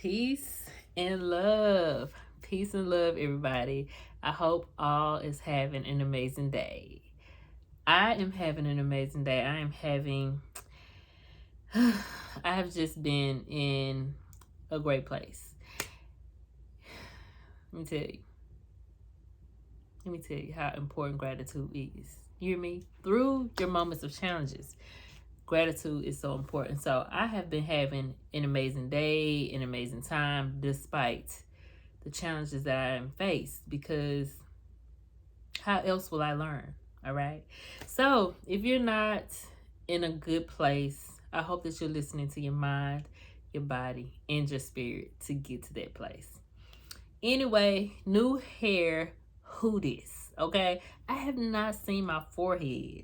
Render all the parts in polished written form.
Peace and love. Peace and love, everybody. I hope all is having an amazing day. I am having an amazing day. I have just been in a great place. Let me tell you. Let me tell you how important gratitude is. You hear me? Through your moments of challenges, gratitude is so important. So I have been having an amazing day, an amazing time, despite the challenges that I am faced, because how else will I learn? All right. So if you're not in a good place, I hope that you're listening to your mind, your body, and your spirit to get to that place. Anyway, new hair, who this? Okay. I have not seen my forehead.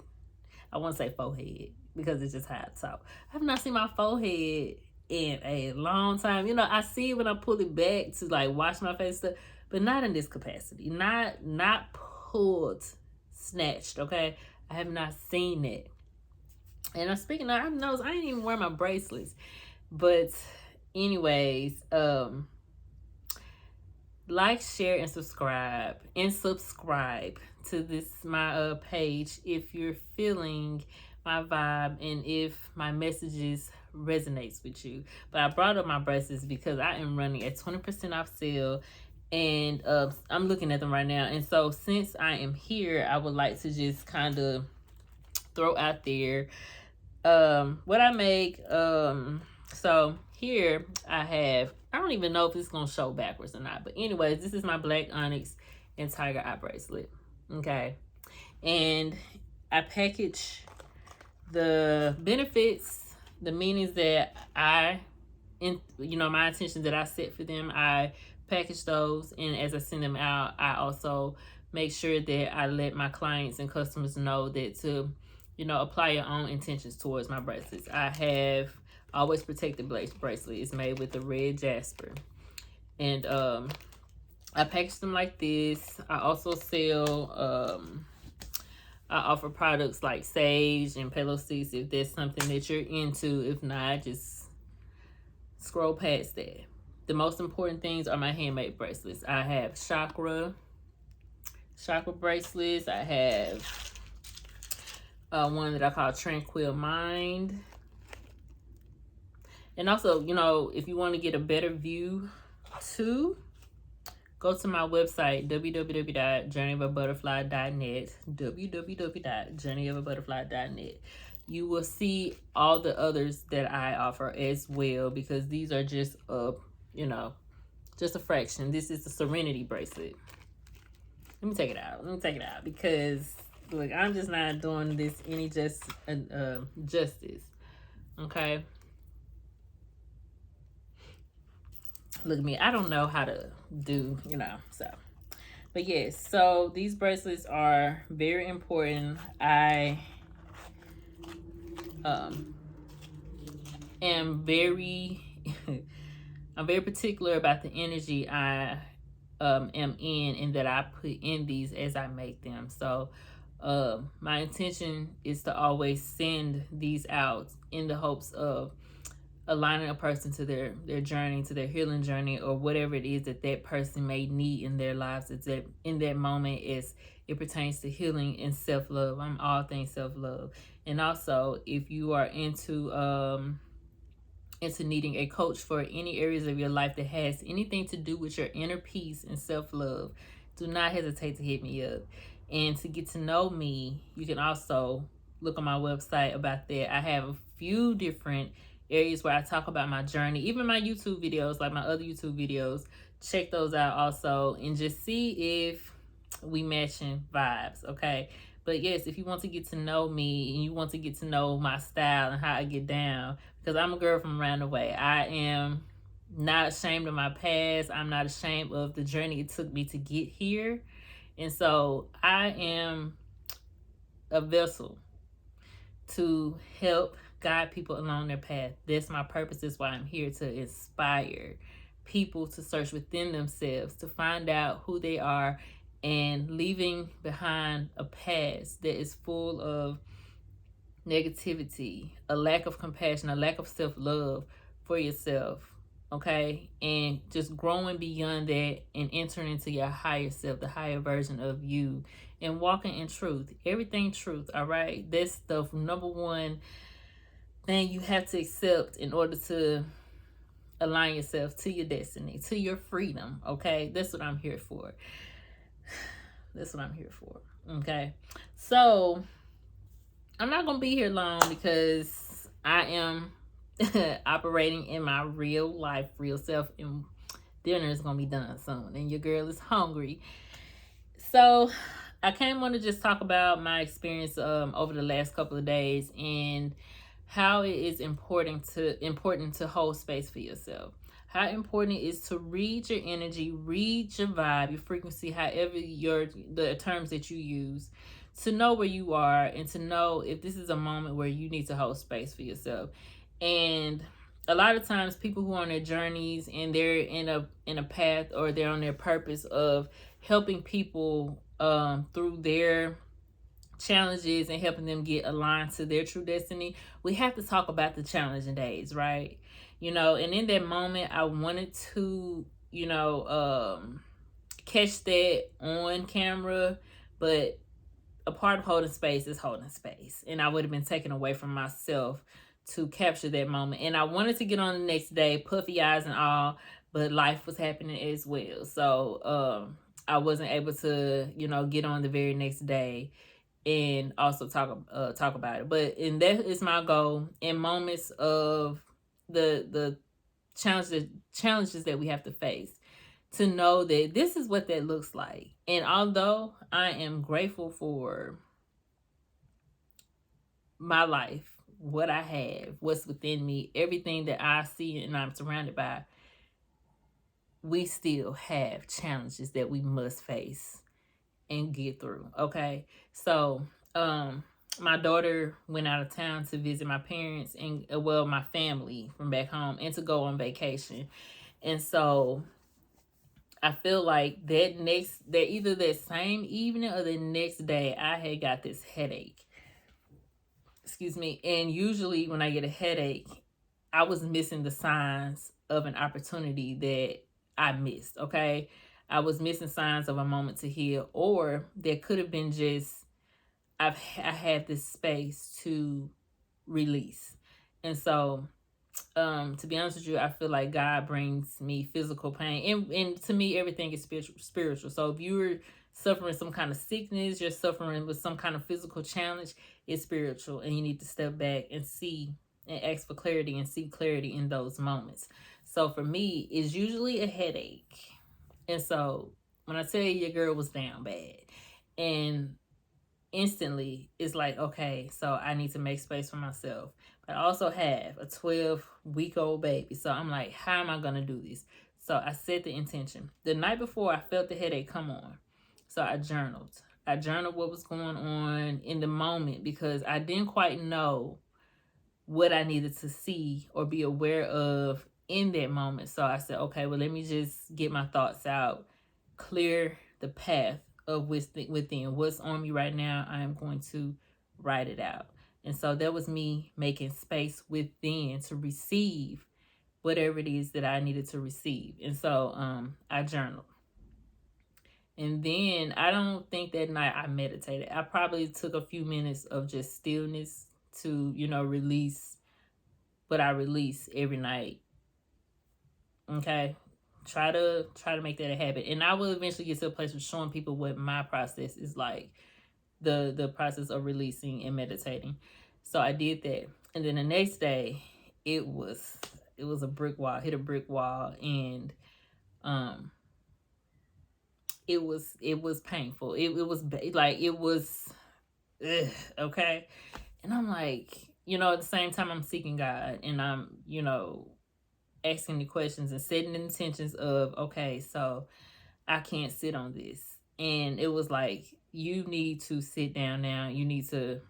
I want to say forehead because it's just how I talk. I have not seen my forehead in a long time. I see it when I pull it back to like wash my face stuff, but not in this capacity. Not pulled, snatched. Okay, I have not seen it. And I'm speaking of, I know I ain't even wear my bracelets, but anyways, like, share, and subscribe to this my page if you're feeling my vibe and if my messages resonates with you. But I brought up my bracelets because I am running a 20% off sale, and I'm looking at them right now. And so since I am here, I would like to just kind of throw out there what I make. So here I don't even know if it's gonna show backwards or not, but anyways, this is my black onyx and tiger eye bracelet. Okay, and I package the benefits, the meanings that my intentions that I set for them. I package those, and as I send them out, I also make sure that I let my clients and customers know that to apply your own intentions towards my bracelets. I have Always Protected bracelet. It's made with the red jasper, and I package them like this. I also sell I offer products like sage and pillow sticks if that's something that you're into. If not, just scroll past that. The most important things are my handmade bracelets. I have chakra bracelets. I have one that I call Tranquil Mind. And also, if you want to get a better view too, go to my website, www.journeyofaButterfly.net, www.journeyofaButterfly.net. You will see all the others that I offer as well, because these are just just a fraction. This is the Serenity bracelet. Let me take it out because look, I'm just not doing this any justice. Okay. Look at me. I don't know how to do, so. But yes, so these bracelets are very important. I am very, I'm very particular about the energy I am in and that I put in these as I make them. So my intention is to always send these out in the hopes of aligning a person to their journey, to their healing journey, or whatever it is that that person may need in their lives. It's that in that moment, as it pertains to healing and self-love. I'm all things self-love. And also, if you are into needing a coach for any areas of your life that has anything to do with your inner peace and self-love, do not hesitate to hit me up. And to get to know me, you can also look on my website about that. I have a few different areas where I talk about my journey, even my YouTube videos, like my other YouTube videos. Check those out also, and just see if we matching vibes, okay? But yes, if you want to get to know me and you want to get to know my style and how I get down, because I'm a girl from around the way. I am not ashamed of my past. I'm not ashamed of the journey it took me to get here. And so I am a vessel to help guide people along their path. That's my purpose. That's why I'm here, to inspire people to search within themselves, to find out who they are, and leaving behind a past that is full of negativity, a lack of compassion, a lack of self-love for yourself, Okay, and just growing beyond that and entering into your higher self, the higher version of you, and walking in truth. Everything truth, all right? That's the number one thing you have to accept in order to align yourself to your destiny, to your freedom. Okay, that's what I'm here for. That's what I'm here for. Okay, so I'm not gonna be here long because I am operating in my real life, real self, and dinner is gonna be done soon, and your girl is hungry. So I came on to just talk about my experience over the last couple of days and how it is important to hold space for yourself. How important it is to read your energy, read your vibe, your frequency, however the terms that you use, to know where you are and to know if this is a moment where you need to hold space for yourself. And a lot of times people who are on their journeys and they're in a path, or they're on their purpose of helping people through their challenges and helping them get aligned to their true destiny, we have to talk about the challenging days, right? And in that moment, I wanted to, catch that on camera, but a part of holding space is holding space. And I would have been taken away from myself to capture that moment. And I wanted to get on the next day, puffy eyes and all, but life was happening as well. So I wasn't able to, get on the very next day and also talk about it. But and that is my goal in moments of the challenges that we have to face, to know that this is what that looks like. And although I am grateful for my life, what I have, what's within me, everything that I see and I'm surrounded by, we still have challenges that we must face and get through. Okay. So, my daughter went out of town to visit my parents and my family from back home, and to go on vacation. And so I feel like that either that same evening or the next day, I had got this headache. Excuse me. And usually when I get a headache, I was missing the signs of an opportunity that I missed. Okay. I was missing signs of a moment to heal, or there could have been just, I had this space to release. And so, to be honest with you, I feel like God brings me physical pain, and to me, everything is spiritual. So if you're suffering some kind of sickness, you're suffering with some kind of physical challenge, it's spiritual, and you need to step back and see and ask for clarity and seek clarity in those moments. So for me, it's usually a headache. And so when I tell you, your girl was down bad, and instantly it's like, okay, so I need to make space for myself. But I also have a 12-week-old baby. So I'm like, how am I going to do this? So I set the intention. The night before, I felt the headache come on. So I journaled. I journaled what was going on in the moment, because I didn't quite know what I needed to see or be aware of in that moment. So I said, okay, well, let me just get my thoughts out, clear the path of within what's on me right now. I am going to write it out. And so that was me making space within to receive whatever it is that I needed to receive. And so I journaled. And then I don't think that night I meditated. I probably took a few minutes of just stillness to, release what I release every night. Okay. Try to make that a habit. And I will eventually get to a place of showing people what my process is like, the process of releasing and meditating. So I did that. And then the next day, it was a brick wall, hit a brick wall, and it was painful. It was like, it was okay. And I'm like, at the same time I'm seeking God, and I'm, asking the questions and setting the intentions of, okay, so I can't sit on this. And it was like, you need to sit down now. You need to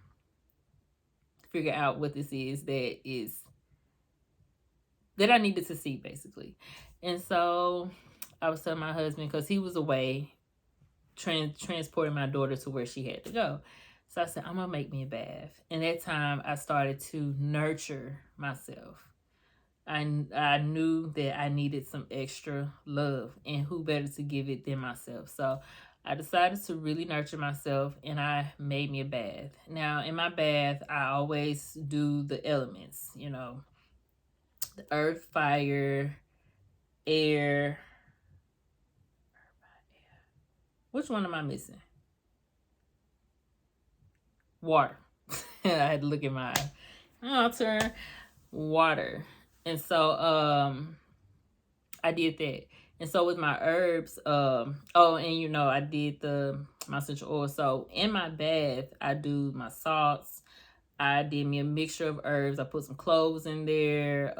figure out what this is that I needed to see, basically. And so I was telling my husband, because he was away transporting my daughter to where she had to go. So I said, I'm going to make me a bath. And that time I started to nurture myself. I knew that I needed some extra love, and who better to give it than myself. So I decided to really nurture myself, and I made me a bath. Now, in my bath, I always do the elements, the earth, fire, air. Which one am I missing? Water. I had to look at my turn. Water. And so I did that. And so with my herbs, and I did my essential oil. So in my bath, I do my salts. I did me a mixture of herbs. I put some cloves in there.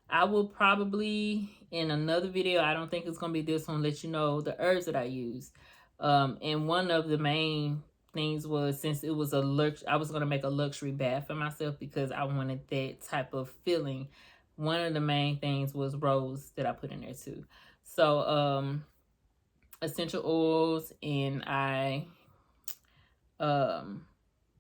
I will probably in another video, I don't think it's gonna be this one, let you know the herbs that I use. And one of the main things was, since it was I was gonna make a luxury bath for myself because I wanted that type of feeling. One of the main things was rose that I put in there too. So essential oils, and I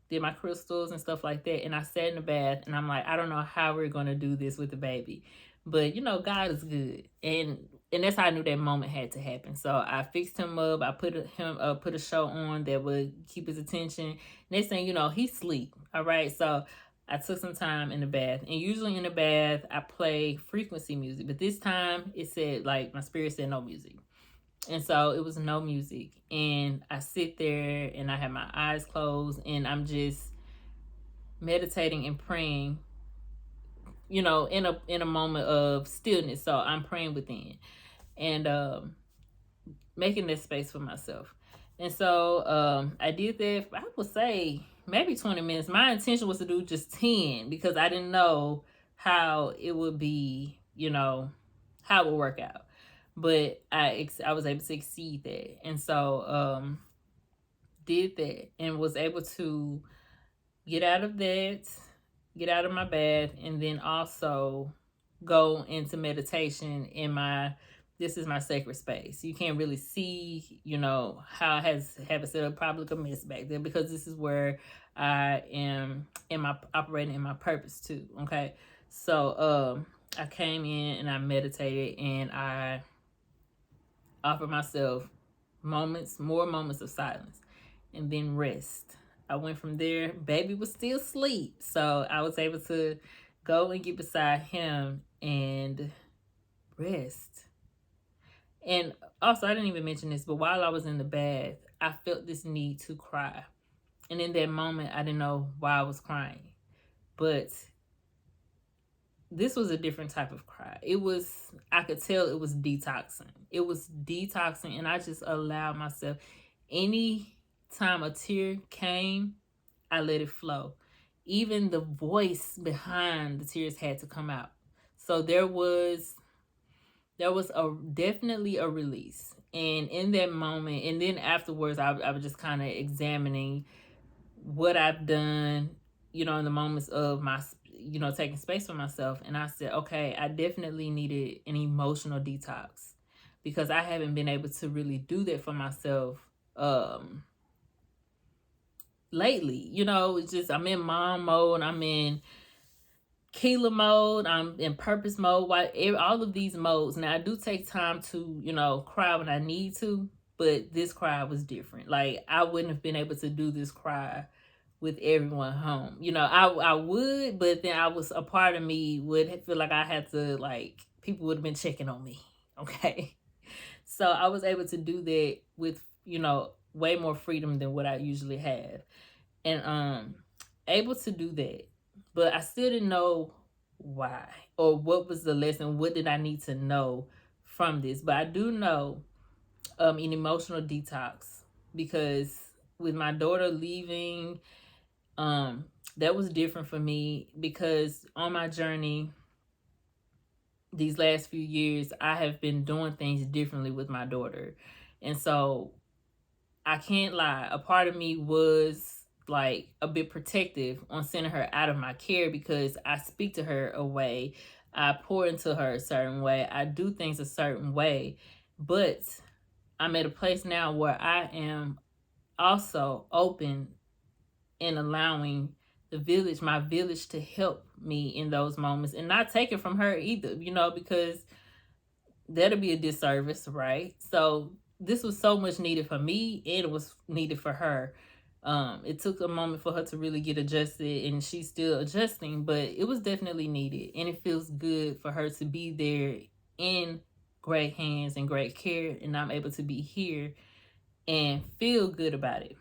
did my crystals and stuff like that. And I sat in the bath, and I'm like, I don't know how we're going to do this with the baby. But, God is good. And that's how I knew that moment had to happen. So I fixed him up. I put a show on that would keep his attention. Next thing you know, he sleep. All right. So I took some time in the bath. And usually in the bath, I play frequency music. But this time it said, like, my spirit said no music. And so it was no music. And I sit there and I have my eyes closed and I'm just meditating and praying, in a moment of stillness. So I'm praying within and making this space for myself. And so I did that, I would say maybe 20 minutes. My intention was to do just 10 because I didn't know how it would be, how it would work out. But I was able to exceed that. And so did that and was able to get out of my bath, and then also go into meditation this is my sacred space. You can't really see, how I have it set up, probably look a mess back there because this is where I am operating in my purpose too. Okay. So I came in and I meditated and I offer myself more moments of silence, and then rest. I went from there. Baby was still asleep, so I was able to go and get beside him and rest. And also, I didn't even mention this, but while I was in the bath, I felt this need to cry. And in that moment, I didn't know why I was crying, but this was a different type of cry. I could tell it was detoxing. It was detoxing, and I just allowed myself. Any time a tear came, I let it flow. Even the voice behind the tears had to come out. So there was definitely a release. And in that moment, and then afterwards, I was just kind of examining what I've done, in the moments of my, taking space for myself. And I said, okay, I definitely needed an emotional detox because I haven't been able to really do that for myself lately. It's just, I'm in mom mode, I'm in Keela mode, I'm in purpose mode, all of these modes. Now I do take time to, cry when I need to, but this cry was different. Like I wouldn't have been able to do this cry with everyone home. I would, but then a part of me would feel like I had to, like, people would have been checking on me. Okay. So I was able to do that with, way more freedom than what I usually have. And able to do that. But I still didn't know why or what was the lesson. What did I need to know from this? But I do know an emotional detox, because with my daughter leaving, that was different for me, because on my journey these last few years, I have been doing things differently with my daughter. And so I can't lie, a part of me was like a bit protective on sending her out of my care, because I speak to her a way, I pour into her a certain way, I do things a certain way. But I'm at a place now where I am also open and allowing my village to help me in those moments and not take it from her either, because that'll be a disservice, right? So this was so much needed for me, and it was needed for her. It took a moment for her to really get adjusted, and she's still adjusting, but it was definitely needed, and it feels good for her to be there in great hands and great care, and I'm able to be here and feel good about it.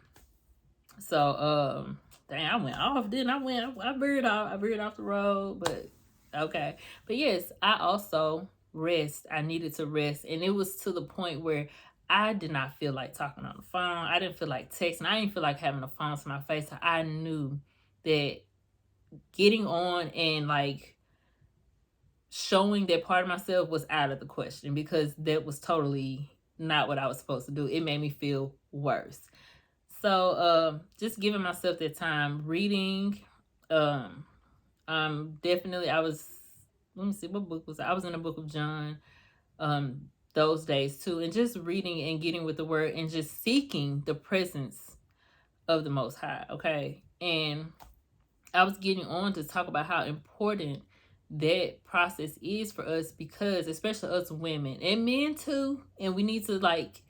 So dang, I went off, didn't I? I veered off. I veered off the road, but okay. But yes, I also rest. I needed to rest, and it was to the point where I did not feel like talking on the phone. I didn't feel like texting. I didn't feel like having a phone to my face. I knew that getting on and like showing that part of myself was out of the question, because that was totally not what I was supposed to do. It made me feel worse. So just giving myself that time, reading. Definitely I was, let me see, what book was I was in the book of John those days too, and just reading and getting with the word and just seeking the presence of the Most High. Okay. And I was getting on to talk about how important that process is for us, because especially us women and men too, and we need to like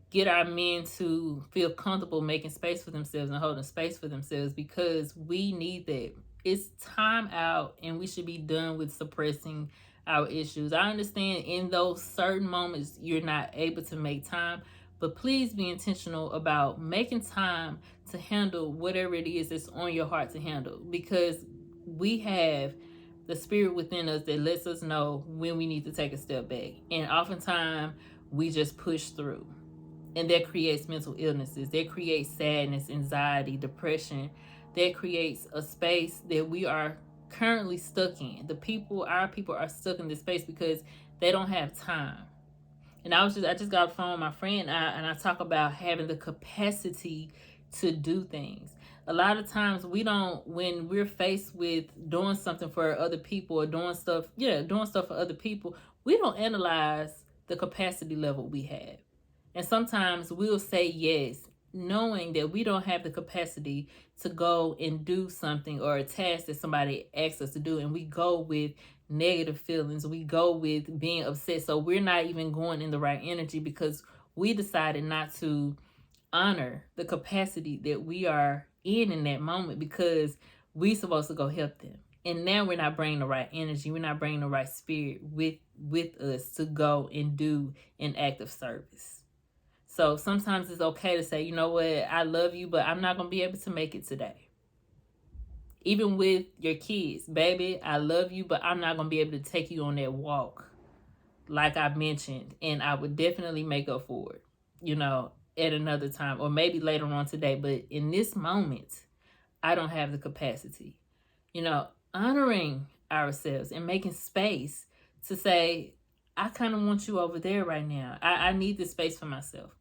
get our men to feel comfortable making space for themselves and holding space for themselves, because we need that. It's time out, and we should be done with suppressing our issues. I understand in those certain moments you're not able to make time, but please be intentional about making time to handle whatever it is that's on your heart to handle, because we have the spirit within us that lets us know when we need to take a step back. And oftentimes we just push through. And that creates mental illnesses. That creates sadness, anxiety, depression. That creates a space that we are currently stuck in. Our people are stuck in this space because they don't have time. And I just got a phone with my friend, and I talk about having the capacity to do things. A lot of times when we're faced with doing something for other people or doing stuff for other people, we don't analyze the capacity level we have. And sometimes we'll say yes, knowing that we don't have the capacity to go and do something or a task that somebody asks us to do. And we go with negative feelings. We go with being upset. So we're not even going in the right energy, because we decided not to honor the capacity that we are in that moment, because we're supposed to go help them. And now we're not bringing the right energy. We're not bringing the right spirit with us to go and do an act of service. So sometimes it's okay to say, you know what, I love you, but I'm not going to be able to make it today. Even with your kids, baby, I love you, but I'm not going to be able to take you on that walk like I mentioned. And I would definitely make up for it, at another time, or maybe later on today. But in this moment, I don't have the capacity. Honoring ourselves and making space to say, I kind of want you over there right now. I need this space for myself.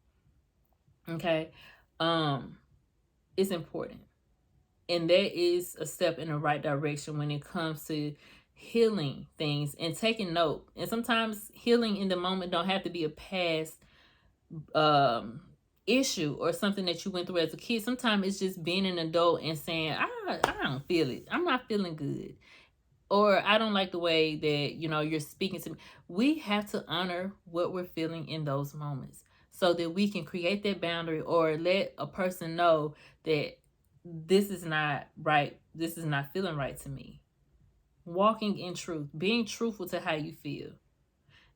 Okay. It's important. And that is a step in the right direction when it comes to healing things and taking note. And sometimes healing in the moment don't have to be a past issue or something that you went through as a kid. Sometimes it's just being an adult and saying, I don't feel it. I'm not feeling good. Or I don't like the way that, you're speaking to me. We have to honor what we're feeling in those moments, so that we can create that boundary or let a person know that this is not right. This is not feeling right to me. Walking in truth, being truthful to how you feel.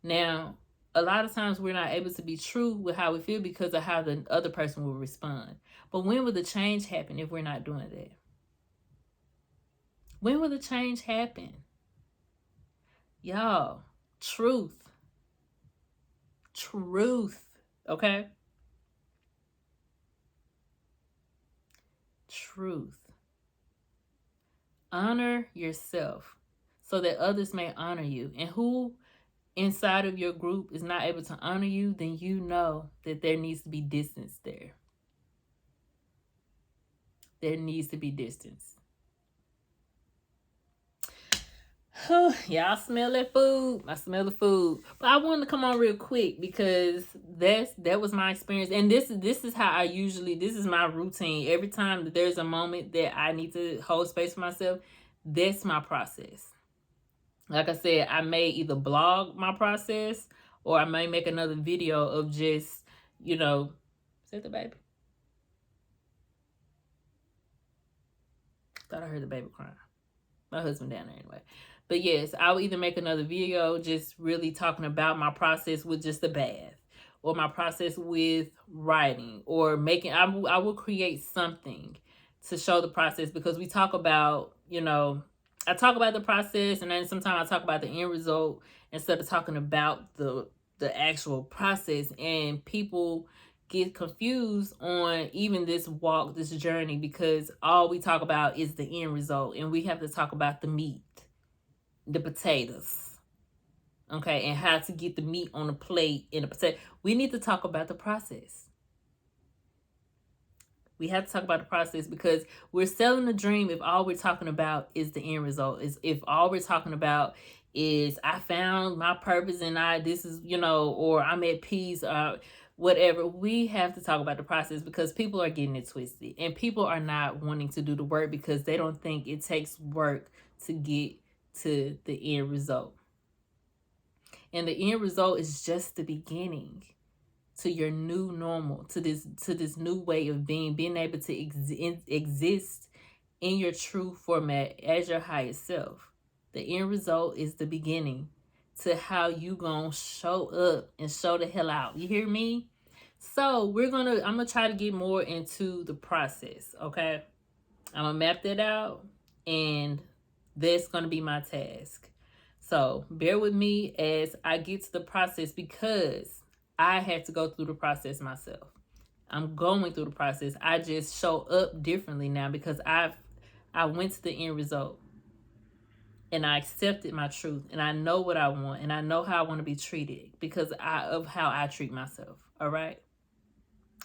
Now, a lot of times we're not able to be true with how we feel because of how the other person will respond. But when will the change happen if we're not doing that? When will the change happen? Y'all, truth. Okay? Truth. Honor yourself so that others may honor you. And who inside of your group is not able to honor you, then you know that there needs to be distance there. There needs to be distance. Y'all smell that food? I smell the food. But I wanted to come on real quick because that was my experience. And this is how I usually, this is my routine. Every time that there's a moment that I need to hold space for myself, that's my process. Like I said, I may either blog my process or I may make another video of just, is that the baby? Thought I heard the baby crying. My husband down there anyway. But yes, I will either make another video just really talking about my process with just the bath, or my process with writing, or making, I will create something to show the process, because we talk about, I talk about the process, and then sometimes I talk about the end result instead of talking about the actual process, and people get confused on even this walk, this journey, because all we talk about is the end result, and we have to talk about the meat, the potatoes, okay, and how to get the meat on the plate in the potato. We need to talk about the process. We have to talk about the process, because we're selling a dream if all we're talking about is the end result. Is if all we're talking about is I found my purpose and this is, or I'm at peace, whatever. We have to talk about the process, because people are getting it twisted, and people are not wanting to do the work because they don't think it takes work to get to the end result. And the end result is just the beginning to your new normal, to this new way of being able to exist in your true format as your highest self. The end result is the beginning to how you gonna show up and show the hell out. You hear me? So I'm gonna try to get more into the process, okay? I'm gonna map that out, and that's gonna be my task. So bear with me as I get to the process, because I had to go through the process myself. I'm going through the process. I just show up differently now because I went to the end result, and I accepted my truth, and I know what I want, and I know how I want to be treated because of how I treat myself. All right.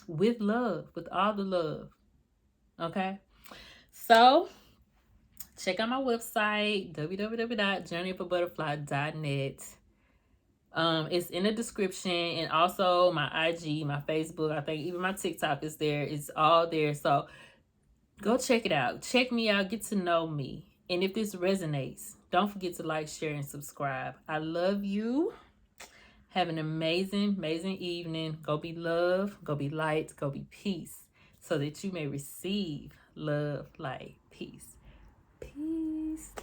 With love, with all the love. Okay. So check out my website, www.journeyofabutterfly.net. It's in the description, and also my IG, my Facebook, I think even my TikTok is there. It's all there. So go check it out. Check me out. Get to know me. And if this resonates, don't forget to like, share, and subscribe. I love you. Have an amazing, amazing evening. Go be love. Go be light. Go be peace, so that you may receive love, light, peace. Peace.